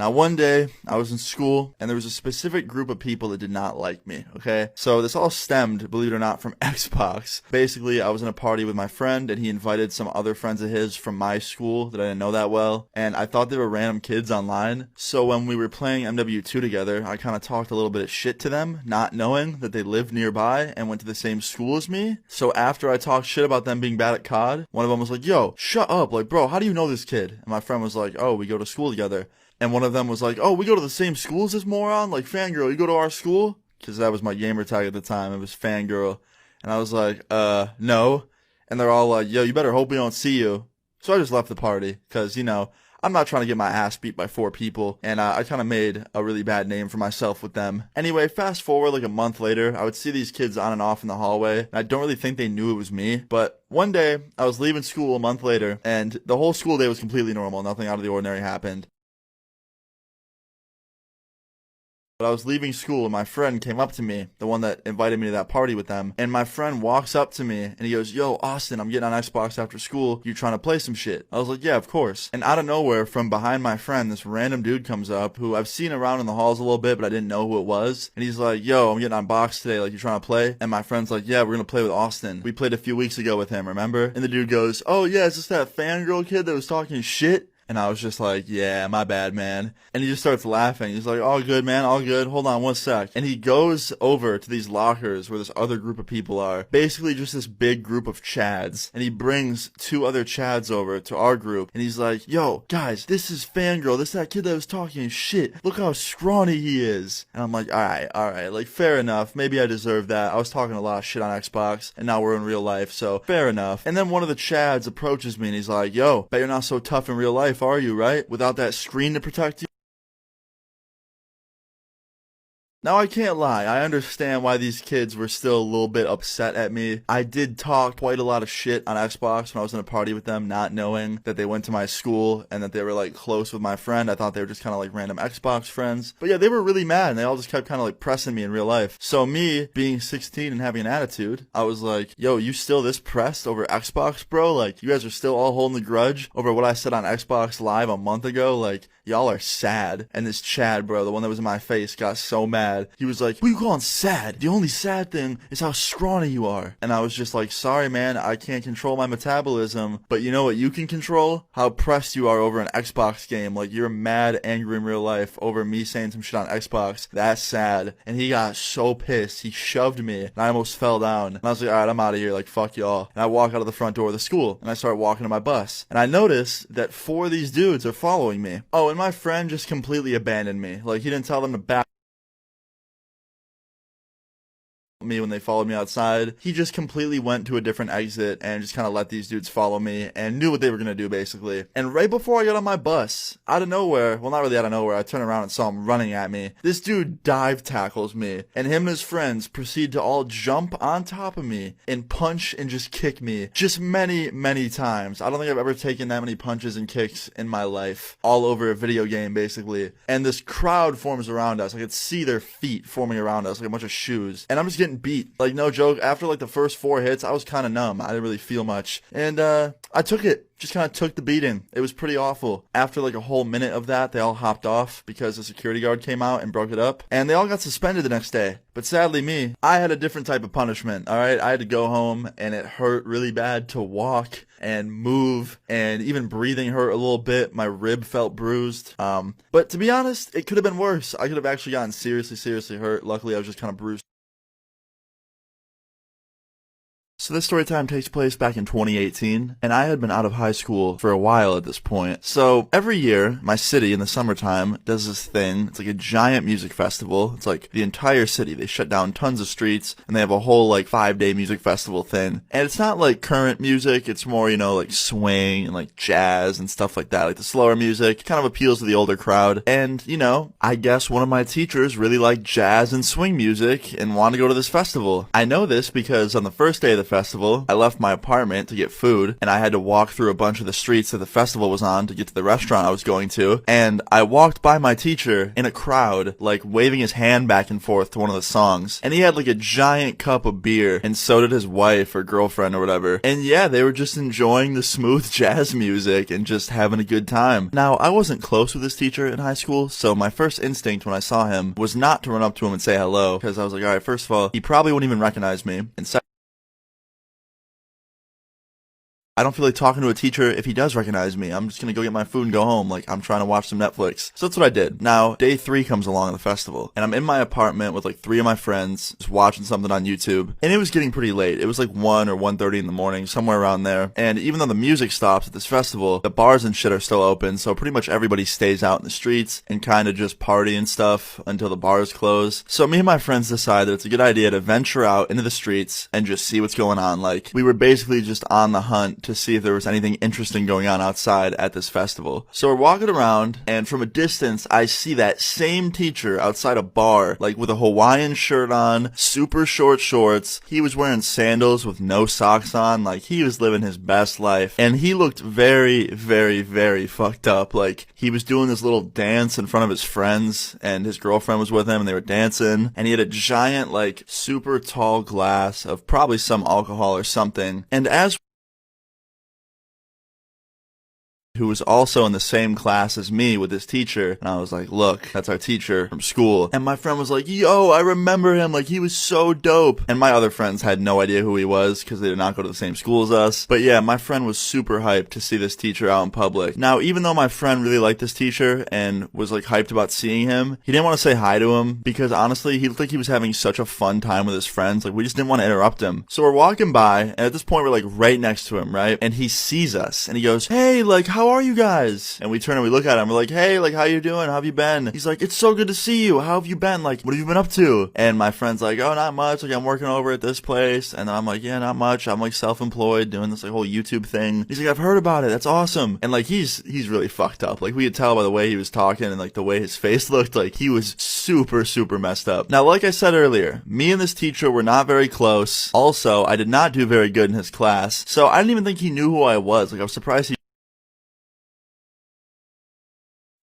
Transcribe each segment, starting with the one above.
Now, one day, I was in school, and there was a specific group of people that did not like me, okay? So this all stemmed, believe it or not, from Xbox. Basically, I was in a party with my friend, and he invited some other friends of his from my school that I didn't know that well, and I thought they were random kids online. So when we were playing MW2 together, I kind of talked a little bit of shit to them, not knowing that they lived nearby and went to the same school as me. So after I talked shit about them being bad at COD, one of them was like, yo, shut up, like, bro, how do you know this kid? And my friend was like, oh, we go to school together. And one of them was like, oh, we go to the same school as this moron? Like, fangirl, you go to our school? Because that was my gamer tag at the time. It was fangirl. And I was like, no. And they're all like, yo, you better hope we don't see you. So I just left the party. Because, you know, I'm not trying to get my ass beat by 4 people. And I kind of made a really bad name for myself with them. Anyway, fast forward like a month later, I would see these kids on and off in the hallway. And I don't really think they knew it was me. But one day, I was leaving school a month later. And the whole school day was completely normal. Nothing out of the ordinary happened. But I was leaving school and my friend came up to me, the one that invited me to that party with them, and my friend walks up to me and he goes, yo, Austin, I'm getting on Xbox after school, you trying to play some shit? I was like, yeah, of course. And out of nowhere, from behind my friend, this random dude comes up who I've seen around in the halls a little bit, but I didn't know who it was. And he's like, yo, I'm getting on box today, like, you trying to play? And my friend's like, yeah, we're gonna play with Austin. We played a few weeks ago with him, remember? And the dude goes, oh yeah, is this that fangirl kid that was talking shit? And I was just like, yeah, my bad, man. And he just starts laughing. He's like, all good, man, all good. Hold on one sec. And he goes over to these lockers where this other group of people are. Basically just this big group of Chads. And he brings 2 other Chads over to our group. And he's like, yo, guys, this is Fangirl. This is that kid that was talking shit. Look how scrawny he is. And I'm like, all right. Like, fair enough. Maybe I deserve that. I was talking a lot of shit on Xbox. And now we're in real life. So, fair enough. And then one of the Chads approaches me and he's like, yo, bet you're not so tough in real life, are you, right? Without that screen to protect you? Now, I can't lie, I understand why these kids were still a little bit upset at me. I did talk quite a lot of shit on Xbox when I was in a party with them, not knowing that they went to my school and that they were, like, close with my friend. I thought they were just kind of like random Xbox friends. But yeah, they were really mad and they all just kept kind of like pressing me in real life. So me, being 16 and having an attitude, I was like, yo, you still this pressed over Xbox, bro? Like, you guys are still all holding the grudge over what I said on Xbox Live a month ago? Like, y'all are sad. And this Chad, bro, the one that was in my face, got so mad. He was like, what are you calling sad? The only sad thing is how scrawny you are. And I was just like, sorry, man, I can't control my metabolism. But you know what you can control? How pressed you are over an Xbox game. Like, you're mad, angry in real life over me saying some shit on Xbox. That's sad. And he got so pissed. He shoved me, and I almost fell down. And I was like, alright, I'm out of here. Like, fuck y'all. And I walk out of the front door of the school, and I start walking to my bus. And I notice that 4 of these dudes are following me. Oh, and my friend just completely abandoned me. Like, he didn't tell them to back me when they followed me outside. He just completely went to a different exit and just kind of let these dudes follow me and knew what they were going to do, basically. And right before I got on my bus, out of nowhere, well, not really out of nowhere, I turned around and saw him running at me. This dude dive tackles me, and him and his friends proceed to all jump on top of me and punch and just kick me just many, many times. I don't think I've ever taken that many punches and kicks in my life, all over a video game, basically. And this crowd forms around us. I could see their feet forming around us like a bunch of shoes. And I'm just getting beat. Like, no joke, after like the first 4 hits, I was kind of numb. I didn't really feel much. And I took it. Just kind of took the beating. It was pretty awful. After like a whole minute of that, they all hopped off because the security guard came out and broke it up. And they all got suspended the next day. But sadly me, I had a different type of punishment, alright? I had to go home and it hurt really bad to walk and move, and even breathing hurt a little bit. My rib felt bruised. But to be honest, it could have been worse. I could have actually gotten seriously hurt. Luckily, I was just kind of bruised. So this story time takes place back in 2018, and I had been out of high school for a while at this point. So every year, my city in the summertime does this thing. It's like a giant music festival. It's like the entire city. They shut down tons of streets, and they have a whole like 5-day music festival thing. And it's not like current music. It's more, you know, like swing and like jazz and stuff like that. Like the slower music kind of appeals to the older crowd. And, you know, I guess one of my teachers really liked jazz and swing music and wanted to go to this festival. I know this because on the first day of the festival, festival. I left my apartment to get food, and I had to walk through a bunch of the streets that the festival was on to get to the restaurant I was going to. And I walked by my teacher in a crowd, like waving his hand back and forth to one of the songs. And he had like a giant cup of beer, and so did his wife or girlfriend or whatever. And yeah, they were just enjoying the smooth jazz music and just having a good time. Now, I wasn't close with this teacher in high school, so my first instinct when I saw him was not to run up to him and say hello, because I was like, alright, first of all, he probably wouldn't even recognize me, and second, I don't feel like talking to a teacher if he does recognize me. I'm just gonna go get my food and go home. Like, I'm trying to watch some Netflix. So that's what I did. Now, day 3 comes along at the festival, and I'm in my apartment with like 3 of my friends, just watching something on YouTube, and it was getting pretty late. It was like 1 or 1:30 in the morning, somewhere around there. And even though the music stops at this festival, the bars and shit are still open, so pretty much everybody stays out in the streets and kind of just party and stuff until the bars close. So me and my friends decided that it's a good idea to venture out into the streets and just see what's going on. Like, we were basically just on the hunt to see if there was anything interesting going on outside at this festival. So we're walking around, and from a distance, I see that same teacher outside a bar, like with a Hawaiian shirt on, super short shorts. He was wearing sandals with no socks on, like he was living his best life. And he looked very, very, very fucked up. Like, he was doing this little dance in front of his friends, and his girlfriend was with him, and they were dancing. And he had a giant, like, super tall glass of probably some alcohol or something. And as who was also in the same class as me with this teacher, and I was like, look, that's our teacher from school. And my friend was like, yo, I remember him, like he was so dope. And my other friends had no idea who he was because they did not go to the same school as us. But yeah, my friend was super hyped to see this teacher out in public. Now, even though my friend really liked this teacher and was like hyped about seeing him, he didn't want to say hi to him because honestly, he looked like he was having such a fun time with his friends. Like, we just didn't want to interrupt him. So we're walking by, and at this point we're like right next to him, right? And he sees us and he goes, hey, like, how are you guys? And we turn and we look at him. We're like, hey, like, how you doing? How have you been? He's like, it's so good to see you. How have you been? Like, what have you been up to? And my friend's like, oh, not much. Like, I'm working over at this place. And then I'm like, yeah, not much. I'm like self-employed doing this like whole YouTube thing. He's like, I've heard about it. That's awesome. And like, he's really fucked up. Like, we could tell by the way he was talking and like the way his face looked, like he was super, super messed up. Now, like I said earlier, me and this teacher were not very close. Also, I did not do very good in his class. So I didn't even think he knew who I was. Like, I was surprised he.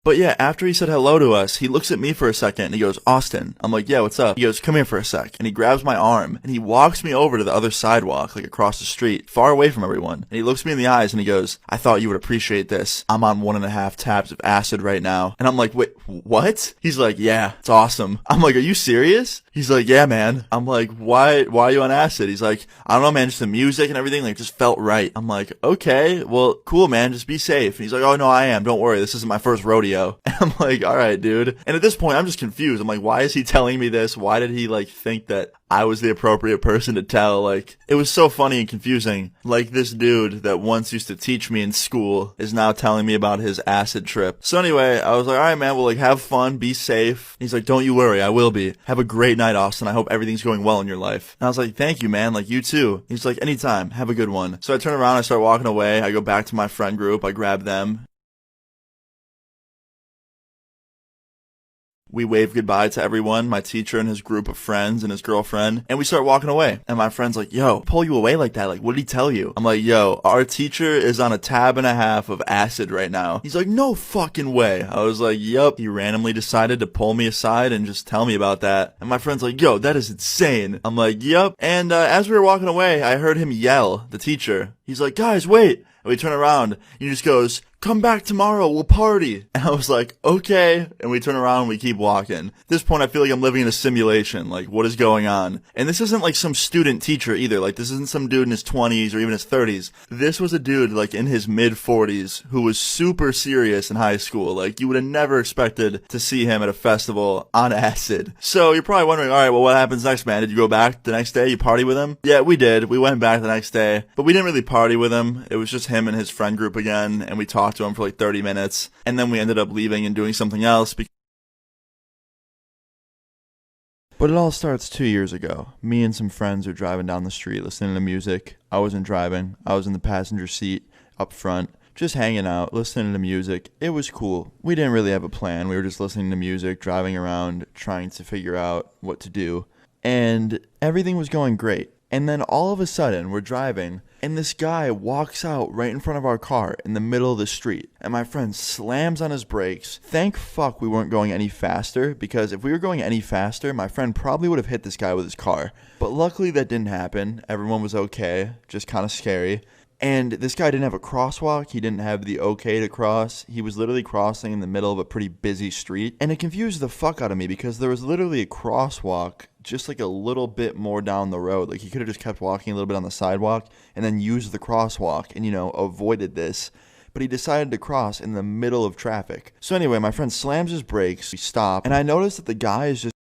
But yeah, after he said hello to us, he looks at me for a second and he goes, Austin. I'm like, yeah, what's up? He goes, come here for a sec. And he grabs my arm and he walks me over to the other sidewalk, like across the street, far away from everyone. And he looks me in the eyes and he goes, I thought you would appreciate this. I'm on 1.5 tabs of acid right now. And I'm like, wait, what? He's like, yeah, it's awesome. I'm like, are you serious? He's like, yeah, man. I'm like, why are you on acid? He's like, I don't know, man, just the music and everything, like, just felt right. I'm like, okay, well, cool, man, just be safe. And he's like, oh, no, I am. Don't worry. This isn't my first rodeo. And I'm like, all right, dude. And at this point, I'm just confused. I'm like, why is he telling me this? Why did he like think that I was the appropriate person to tell? Like, it was so funny and confusing. Like, this dude that once used to teach me in school is now telling me about his acid trip. So anyway, I was like, all right, man, well, like, have fun, be safe. He's like, don't you worry, I will be. Have a great night, Austin. I hope everything's going well in your life. And I was like, thank you, man. Like, you too. He's like, anytime. Have a good one. So I turn around, I start walking away. I go back to my friend group. I grab them. We wave goodbye to everyone, my teacher and his group of friends and his girlfriend, and we start walking away. And my friend's like, yo, pull you away like that? Like, what did he tell you? I'm like, yo, our teacher is on 1.5 tabs of acid right now. He's like, no fucking way. I was like, yup. He randomly decided to pull me aside and just tell me about that. And my friend's like, yo, that is insane. I'm like, yup. And as we were walking away, I heard him yell, the teacher. He's like, guys, wait. And we turn around, and he just goes, come back tomorrow, we'll party. And I was like, okay. And we turn around and we keep walking. At this point, I feel like I'm living in a simulation. Like, what is going on? And this isn't like some student teacher either. Like, this isn't some dude in his 20s or even his 30s. This was a dude like in his mid 40s who was super serious in high school. Like, you would have never expected to see him at a festival on acid. So you're probably wondering, all right, well, what happens next, man? Did you go back the next day? You party with him? Yeah, we did. We went back the next day, but we didn't really party with him. It was just him and his friend group again, and we talked to him for like 30 minutes, and then we ended up leaving and doing something else. But it all starts 2 years ago. Me and some friends are driving down the street listening to music. I wasn't driving. I was in the passenger seat up front, just hanging out, listening to music. It was cool. We didn't really have a plan. We were just listening to music, driving around, trying to figure out what to do. And everything was going great. And then all of a sudden, we're driving, and this guy walks out right in front of our car in the middle of the street. And my friend slams on his brakes. Thank fuck we weren't going any faster, because if we were going any faster, my friend probably would have hit this guy with his car. But luckily that didn't happen. Everyone was okay, just kind of scary. And this guy didn't have a crosswalk. He didn't have the okay to cross. He was literally crossing in the middle of a pretty busy street. And it confused the fuck out of me because there was literally a crosswalk just like a little bit more down the road. Like he could have just kept walking a little bit on the sidewalk and then used the crosswalk and, avoided this. But he decided to cross in the middle of traffic. So anyway, my friend slams his brakes. We stop. And I noticed that the guy is just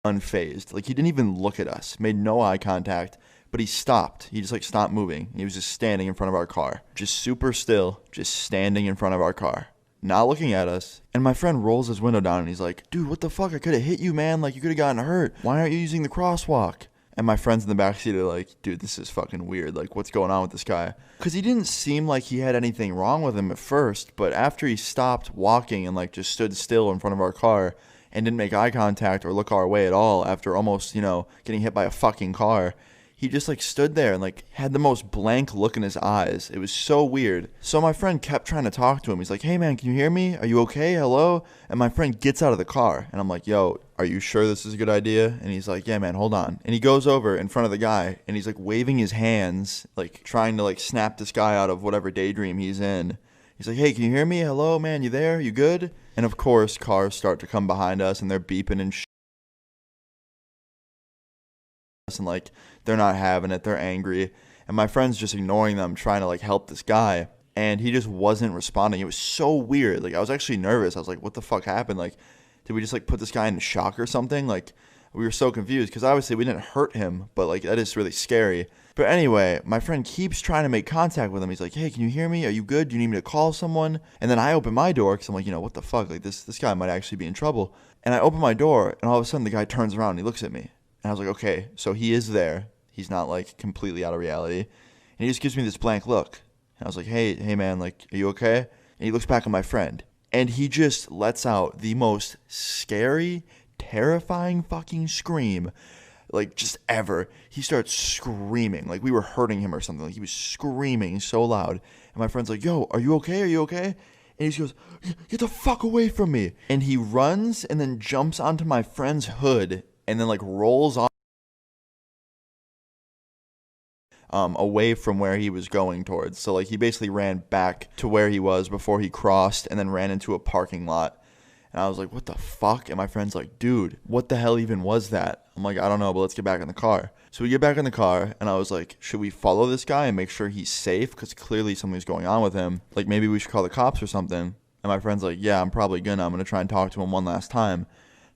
unfazed. Like he didn't even look at us. Made no eye contact. But he stopped. He just stopped moving. He was just standing in front of our car. Just super still, just standing in front of our car. Not looking at us. And my friend rolls his window down and he's like, dude, what the fuck? I could have hit you, man. Like you could have gotten hurt. Why aren't you using the crosswalk? And my friends in the backseat are like, dude, this is fucking weird. Like what's going on with this guy? Because he didn't seem like he had anything wrong with him at first. But after he stopped walking and just stood still in front of our car and didn't make eye contact or look our way at all after almost, getting hit by a fucking car, he just stood there and had the most blank look in his eyes. It was so weird. So my friend kept trying to talk to him. He's like, hey man, can you hear me? Are you okay? Hello? And my friend gets out of the car and I'm like, yo, are you sure this is a good idea? And he's like, yeah man, hold on. And he goes over in front of the guy and he's waving his hands, trying to snap this guy out of whatever daydream he's in. He's like, hey, can you hear me? Hello, man, you there? You good? And of course, cars start to come behind us and they're beeping and shit. And they're not having it, they're angry, and my friend's just ignoring them, trying to help this guy, and he just wasn't responding. It was so weird. I was actually nervous. I was like, what the fuck happened? Did we just put this guy in shock or something? We were so confused because obviously we didn't hurt him, but that is really scary. But anyway, my friend keeps trying to make contact with him. He's like, hey, can you hear me? Are you good? Do you need me to call someone? And then I open my door because I'm like, what the fuck? This guy might actually be in trouble. And I open my door and all of a sudden the guy turns around and he looks at me. And I was like, okay, so he is there. He's not completely out of reality. And he just gives me this blank look. And I was like, hey man, are you okay? And he looks back at my friend. And he just lets out the most scary, terrifying fucking scream, just ever. He starts screaming like we were hurting him or something. He was screaming so loud. And my friend's like, yo, are you okay? Are you okay? And he goes, get the fuck away from me. And he runs and then jumps onto my friend's hood and then rolls off away from where he was going towards. So he basically ran back to where he was before he crossed and then ran into a parking lot. And I was like, what the fuck? And my friend's like, dude, what the hell even was that? I'm like, I don't know, but let's get back in the car. So we get back in the car and I was like, should we follow this guy and make sure he's safe? Because clearly something's going on with him. Maybe we should call the cops or something. And my friend's like, yeah, I'm probably gonna. I'm gonna try and talk to him one last time.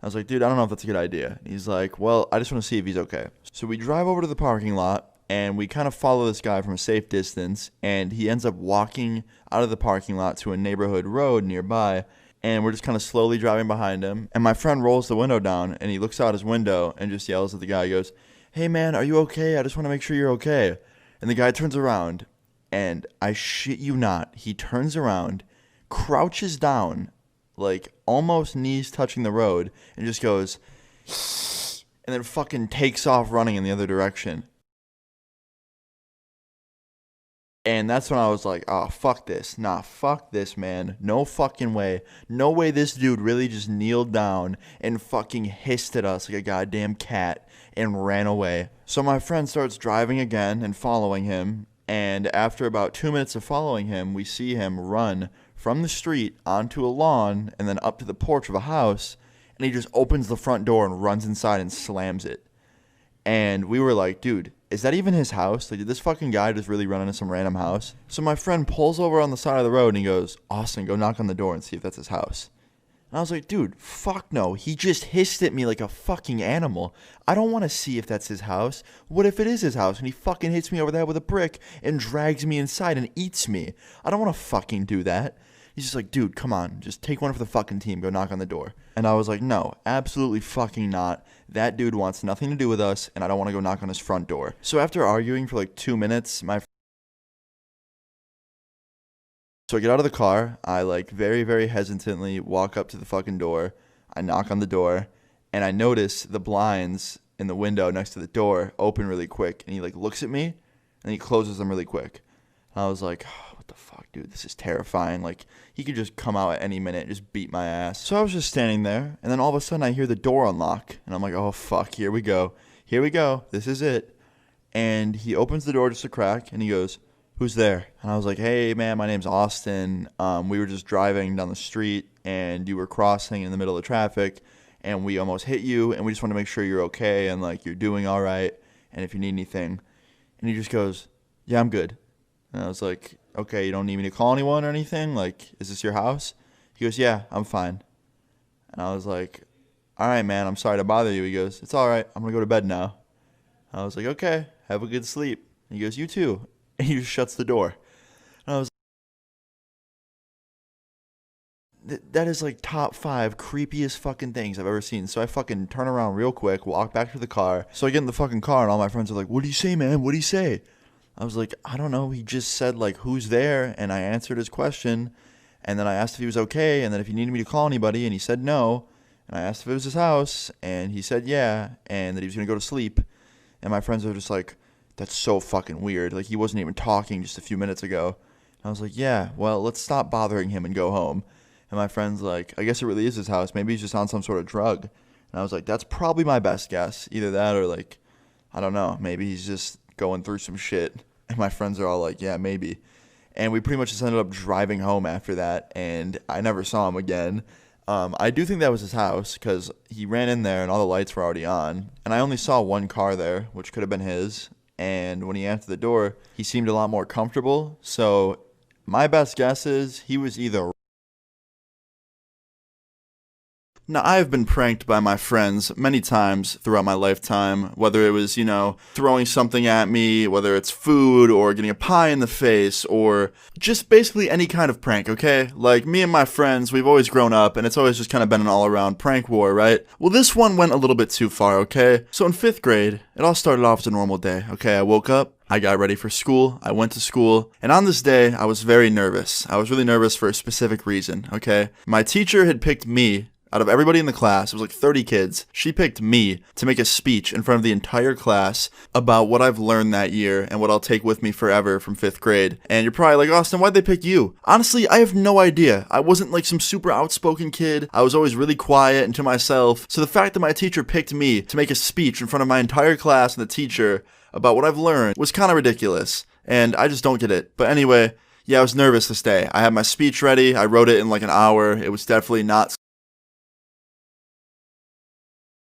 I was like, dude, I don't know if that's a good idea. He's like, well, I just want to see if he's okay. So we drive over to the parking lot, and we kind of follow this guy from a safe distance, and he ends up walking out of the parking lot to a neighborhood road nearby, and we're just kind of slowly driving behind him. And my friend rolls the window down, and he looks out his window and just yells at the guy. He goes, hey, man, are you okay? I just want to make sure you're okay. And the guy turns around, and I shit you not, he turns around, crouches down, almost knees touching the road, and just goes, and then fucking takes off running in the other direction. And that's when I was like, oh, fuck this. Nah, fuck this, man. No fucking way. No way this dude really just kneeled down and fucking hissed at us like a goddamn cat and ran away. So my friend starts driving again and following him, and after about 2 minutes of following him, we see him run from the street onto a lawn and then up to the porch of a house, and he just opens the front door and runs inside and slams it. And we were like, dude, is that even his house? Did this fucking guy just really run into some random house? So my friend pulls over on the side of the road and he goes, Austin, go knock on the door and see if that's his house. And I was like, dude, fuck no. He just hissed at me like a fucking animal. I don't want to see if that's his house. What if it is his house and he fucking hits me over the head with a brick and drags me inside and eats me? I don't want to fucking do that. He's just like, dude, come on. Just take one for the fucking team. Go knock on the door. And I was like, no, absolutely fucking not. That dude wants nothing to do with us, and I don't want to go knock on his front door. So after arguing for 2 minutes, So I get out of the car, I very, very hesitantly walk up to the fucking door, I knock on the door, and I notice the blinds in the window next to the door open really quick, and he like looks at me and he closes them really quick. And I was like, oh, what the fuck, dude, this is terrifying. Like, he could just come out at any minute and just beat my ass. So I was just standing there, and then all of a sudden I hear the door unlock, and I'm like, oh fuck, here we go, this is it. And he opens the door just a crack, and he goes, who's there? And I was like, hey man, my name's Austin. We were just driving down the street, and you were crossing in the middle of traffic, and we almost hit you, and we just want to make sure you're okay and like you're doing all right, and if you need anything. And he just goes, yeah, I'm good. And I was like, okay, you don't need me to call anyone or anything? Like, is this your house? He goes, yeah, I'm fine. And I was like, all right, man, I'm sorry to bother you. He goes, it's all right, I'm going to go to bed now. And I was like, okay, have a good sleep. And he goes, you too. And he just shuts the door. And I was that is like top 5 creepiest fucking things I've ever seen. So I fucking turn around real quick, walk back to the car. So I get in the fucking car, and all my friends are like, what do you say, man? What do you say? I was like, I don't know. He just said, like, who's there? And I answered his question. And then I asked if he was okay, and then if he needed me to call anybody, and he said no. And I asked if it was his house, and he said yeah, and that he was going to go to sleep. And my friends are just like, that's so fucking weird. Like, he wasn't even talking just a few minutes ago. And I was like, yeah, well, let's stop bothering him and go home. And my friend's like, I guess it really is his house. Maybe he's just on some sort of drug. And I was like, that's probably my best guess. Either that or, like, I don't know. Maybe he's just going through some shit. And my friends are all like, yeah, maybe. And we pretty much just ended up driving home after that, and I never saw him again. I do think that was his house, because he ran in there and all the lights were already on. And I only saw one car there, which could have been his. And when he answered the door, he seemed a lot more comfortable. So my best guess is he was either... Now, I have been pranked by my friends many times throughout my lifetime, whether it was, throwing something at me, whether it's food or getting a pie in the face, or just basically any kind of prank, okay? Like, me and my friends, we've always grown up, and it's always just kind of been an all-around prank war, right? Well, this one went a little bit too far, okay? So in 5th grade, it all started off as a normal day, okay? I woke up, I got ready for school, I went to school, and on this day, I was very nervous. I was really nervous for a specific reason, okay? My teacher had picked me. Out of everybody in the class, it was like 30 kids, she picked me to make a speech in front of the entire class about what I've learned that year and what I'll take with me forever from 5th grade. And you're probably like, Austin, why'd they pick you? Honestly, I have no idea. I wasn't like some super outspoken kid. I was always really quiet and to myself. So the fact that my teacher picked me to make a speech in front of my entire class and the teacher about what I've learned was kind of ridiculous. And I just don't get it. But anyway, yeah, I was nervous this day. I had my speech ready. I wrote it in like an hour. It was definitely not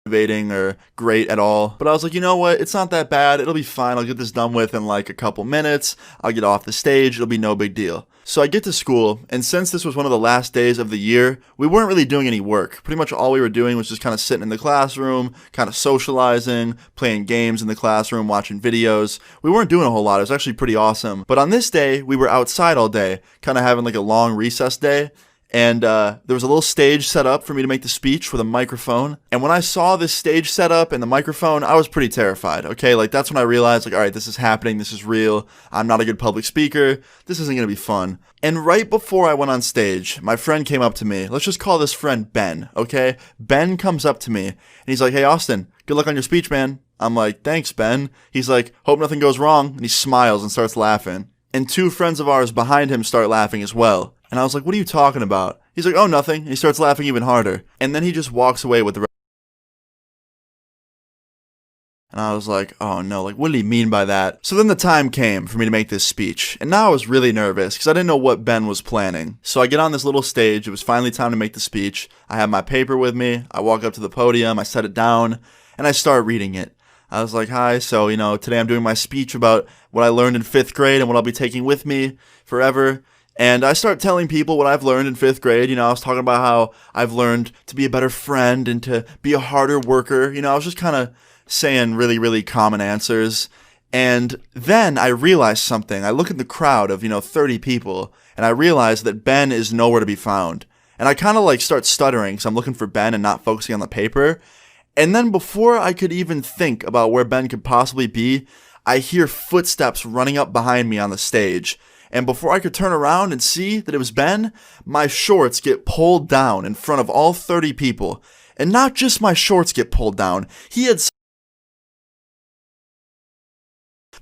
motivating or great at all, but I was like, you know what, it's not that bad, it'll be fine, I'll get this done with in like a couple minutes, I'll get off the stage, it'll be no big deal. So I get to school, and since this was one of the last days of the year, we weren't really doing any work. Pretty much all we were doing was just kind of sitting in the classroom, kind of socializing, playing games in the classroom, watching videos. We weren't doing a whole lot, it was actually pretty awesome. But on this day, we were outside all day, kind of having like a long recess day. And there was a little stage set up for me to make the speech with a microphone. And when I saw this stage set up and the microphone, I was pretty terrified, okay? Like, that's when I realized, like, all right, this is happening, this is real. I'm not a good public speaker. This isn't going to be fun. And right before I went on stage, my friend came up to me. Let's just call this friend Ben, okay? Ben comes up to me, and he's like, hey, Austin, good luck on your speech, man. I'm like, thanks, Ben. He's like, hope nothing goes wrong. And he smiles and starts laughing. And 2 friends of ours behind him start laughing as well. And I was like, what are you talking about? He's like, oh, nothing. And he starts laughing even harder. And then he just walks away with the rest. And I was like, oh no, like, what did he mean by that? So then the time came for me to make this speech. And now I was really nervous because I didn't know what Ben was planning. So I get on this little stage. It was finally time to make the speech. I have my paper with me. I walk up to the podium. I set it down. And I start reading it. I was like, hi, so, today I'm doing my speech about what I learned in 5th grade and what I'll be taking with me forever. And I start telling people what I've learned in 5th grade. I was talking about how I've learned to be a better friend and to be a harder worker. I was just kind of saying really, really common answers. And then I realized something. I look at the crowd of, 30 people, and I realize that Ben is nowhere to be found. And I kind of like start stuttering because I'm looking for Ben and not focusing on the paper. And then before I could even think about where Ben could possibly be, I hear footsteps running up behind me on the stage. And before I could turn around and see that it was Ben, my shorts get pulled down in front of all 30 people. And not just my shorts get pulled down. He had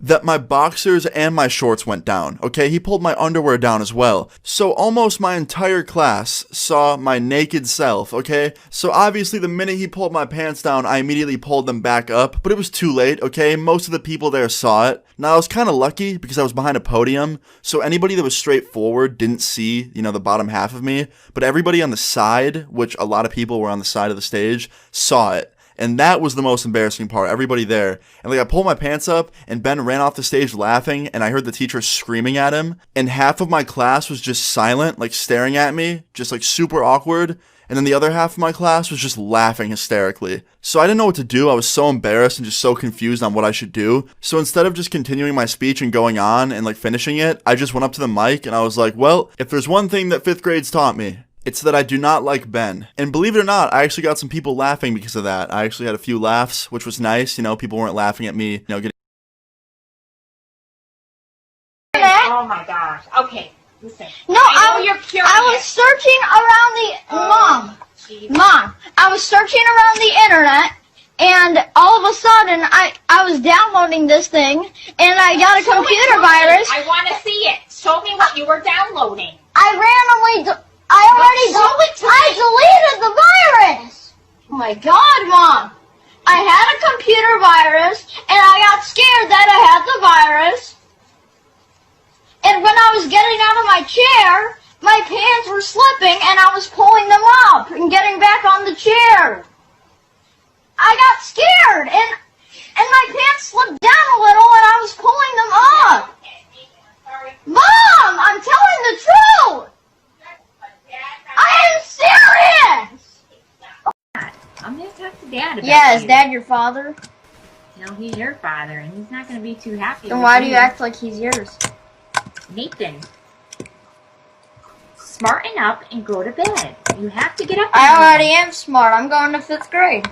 that my boxers and my shorts went down, okay? He pulled my underwear down as well. So almost my entire class saw my naked self, okay? So obviously the minute he pulled my pants down, I immediately pulled them back up, but it was too late, okay? Most of the people there saw it. Now I was kind of lucky because I was behind a podium, so anybody that was straight forward didn't see, the bottom half of me, but everybody on the side, which a lot of people were on the side of the stage, saw it. And that was the most embarrassing part, everybody there. And I pulled my pants up, and Ben ran off the stage laughing, and I heard the teacher screaming at him, and half of my class was just silent, staring at me, just super awkward, and then the other half of my class was just laughing hysterically. So I didn't know what to do. I was so embarrassed and just so confused on what I should do. So instead of just continuing my speech and going on and finishing it, I just went up to the mic and I was like, well, if there's one thing that 5th grade's taught me, it's that I do not like Ben. And believe it or not, I actually got some people laughing because of that. I actually had a few laughs, which was nice. People weren't laughing at me, getting... Oh my gosh. Okay, listen. No, I was searching around the... Mom, I was searching around the internet, and all of a sudden, I was downloading this thing, and I got a computer virus. I want to see it. Show me what you were downloading. I deleted the virus! Oh my god, Mom! I had a computer virus, and I got scared that I had the virus. And when I was getting out of my chair, my pants were slipping, and I was pulling them up and getting back on the chair. I got scared, and my pants slipped down a little, and I was pulling them up. Mom, I'm telling the truth! I am serious! I'm going to talk to Dad about Yeah, is Dad your father? No, he's your father, and he's not going to be too happy. Then why do you act like he's yours? Nathan, smarten up and go to bed. You have to get up. I already am smart. I'm going to 5th grade.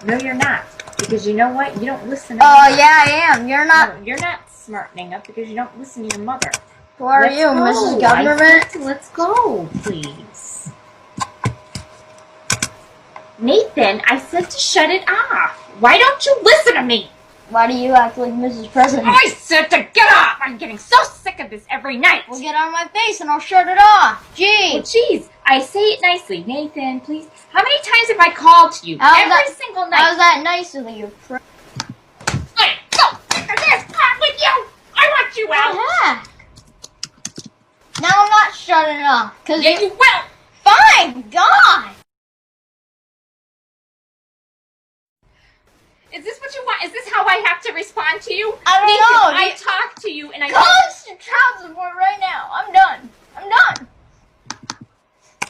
No, you're not. Because you know what? You don't listen to Oh, yeah, I am. You're not. No, you're not smartening up because you don't listen to your mother. Who are you, Mrs. Government? Let's go, please. Nathan, I said to shut it off. Why don't you listen to me? Why do you act like Mrs. President? I said to get off! I'm getting so sick of this every night. Well, get on my face and I'll shut it off. Gee. Well, jeez, I say it nicely. Nathan, please. How many times have I called to you? Every single night. How's that nice of you? Hey, go! There's not with you! I want you out! Yeah. Now I'm not shutting it off. Yeah, you will! Fine! God! Is this what you want? Is this how I have to respond to you? I don't know. I talk to you and I... Call child support right now. I'm done. I'm done.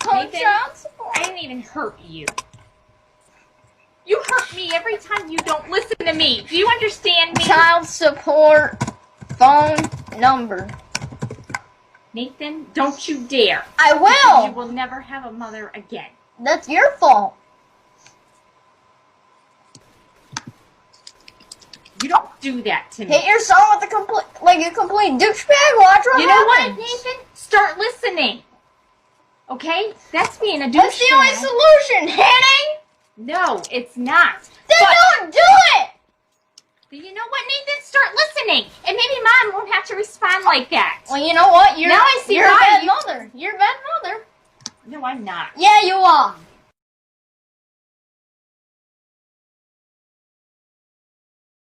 Call child support. I didn't even hurt you. You hurt me every time you don't listen to me. Do you understand me? Child support phone number. Nathan, don't you dare. I will. You will never have a mother again. That's your fault. You don't do that to me. Hit your son with a complete douchebag. Watch what You know happens. what, Nathan? Start listening. Okay? That's being a douchebag. That's the only solution. Hitting? No, it's not. Then don't do it. But you know what, Nathan? Start listening. And maybe Mom won't have to respond like that. Well, you know what? Now I see you're a why bad you... mother. You're a bad mother. No, I'm not. Yeah, you are.